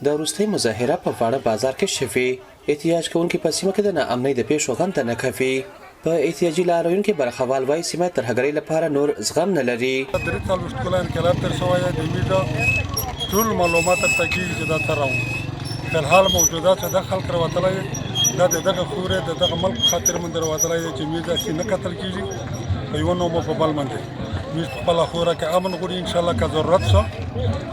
د وروستۍ مظاهره په واړه بازار کې شوې. احتجاج کوونکي په سیمه کې د ناامنۍ د پیښو غم ته نه کوي. په احتیاجي لاریون کې برخوال وایي سیمه ترهګرۍ لپاره نور زغم نه لري. درې څلوېښت کاله انقلاب تېر شوی دی. د میډیا ټول معلومات درته کېږي چې دا څه روان فلحال موجوده چې دا خلک راوتلی دا د دغه خورې د دغه ملک خاطر باندې راوتلی دی چې میډیا چې نه کتل کېږي په یوه نوم په بل باندې موږ په خپله خوره کې امن غواړي انشاءالله که ضرورت شو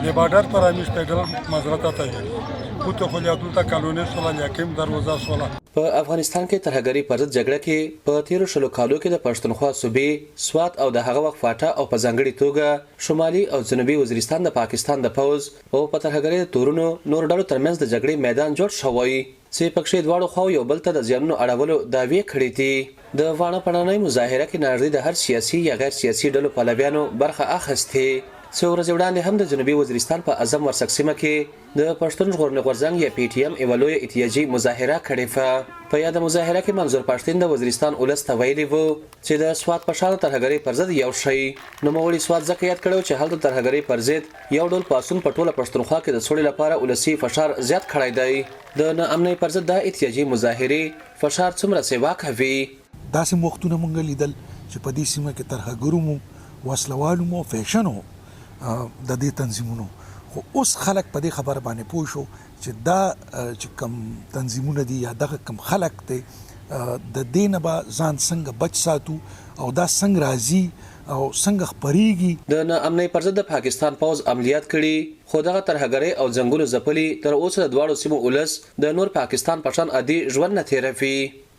د بارډر پر موږ پیدل معذرت ته یو کوته خو دلته کالوني شوله یاکیم دروازه شوله. په افغانستان کې ترهګرۍ پر ضد جګړه کې په تیرو شلو کالو کې د پښتونخوا صوبې سوات او د هغه وخت فاټا او په ځانګړي توګه شمالي او جنوبي وزیرستان د پاکستان د پوز او په ترهګرۍ د تورونو نور ډلو ترمنځ د جګړې میدان جوړ شوی چې پکښې دواړو خواو یو بل ته د زیانونو اړولو دعوې کړې دي. د واڼه پړانۍ مظاهره کې نړۍ د هر سیاسي یا غیر سیاسي ډلو پلویانو برخه اخیستې. څو ورځې وړاندې هم د جنوبي وزیرستان په اعظم ورسک سیمه کې د پښتون ژغورنې غورځنګ یا پی ټی ایم یوه لویه احتجاجي مظاهره کړې وه. په یاده مظاهره کې منظور پښتین د وزیرستان ولس ته ویلي و چې د سوات په شان ترهګرۍ پر ضد یو شی. نوموړي سوات ځکه یاد کړی چې هلته ترهګرۍ پر ضد یو ډول پاڅون په ټوله پښتونخوا کې د سولې لپاره ولسي فشار زیات کړی دی. د ناامنۍ پر ضد د احتجاجي مظاهرې فشار څومره سیوا کوي. داسې وختونه مونږ لیدل چې په دې سیمه کې ترهګرو مو وسلوالو مو فیشن و د دې تنظیمونو خو اوس خلک په دې خبره باندې پوه شو چې دا چې کم تنظیمونه دي یا دغه کم خلک دی د دې نه به ځان څنګه بچ ساتو او دا څنګه راځي او څنګه خپریږي. د ناامنۍ پر ضد د پاکستان پوز عملیات کړي خو دغه ترهګرۍ او ځنګلو ځپلي تر اوسه د دواړو سیمو ولس د نور پاکستان په شان عادي ژوند نه تیروي.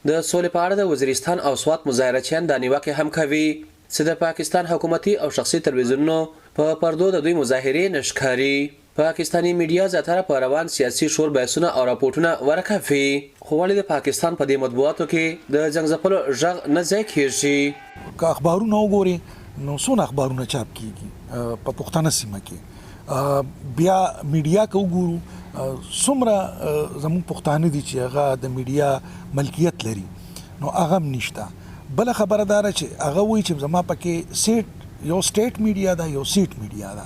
د سولې په اړه د وزیرستان او سوات مظاهرچیان دا نیوکې هم کوي چې د پاکستان حکومتي او شخصي تلویزیونونو په پردو د دوی مظاهرې نشکاري. پاکستاني میډیا زیاتره په روان سیاسي شور بحثونه او راپورټونه ورکوي خو ولې د پاکستان په دې مطبوعاتو کې د جنګ ځپلو غږ نه ځای کېږي. که اخبارونه وګوري نو څونه اخبارونه چاپ کیږي په پښتنه سیمه کې بیا میډیا که وګورو څومره زموږ پښتانه دي چې هغه د میډیا ملکیت لري نو هغه هم نشته. بل خبره داره چې هغه وایي چې زما پکې یو سټیټ میډیا ده یو سیټ میډیا ده.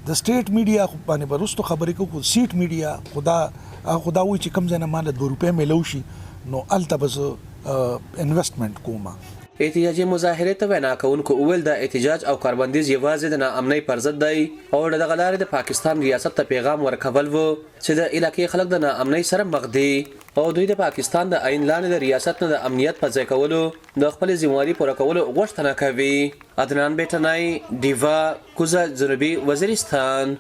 د سټیټ میډیا باندې برستو خبرې کوو سیټ میډیا خدا وایي چې کم ځای نه مال 2 روپۍ ملو شي نو الته بس انویسټمنټ کومه. احتجاجي مظاهرې ته وینا کوونکو وویل د احتجاج او کاربندیز یوازې د ناامنۍ پر ضد دی او دغه لارې د پاکستان ریاست ته پیغام ورکول و چې د علاقې خلک د ناامنۍ سره مخ دي او دوی د پاکستان د عین لاندې د ریاست نه د امنیت په ځای کولو د خپل ذمہواري پوره کولو غوښتنه کوي. عدنان بیټنای دیوا کوزه جنوبي وزیرستان.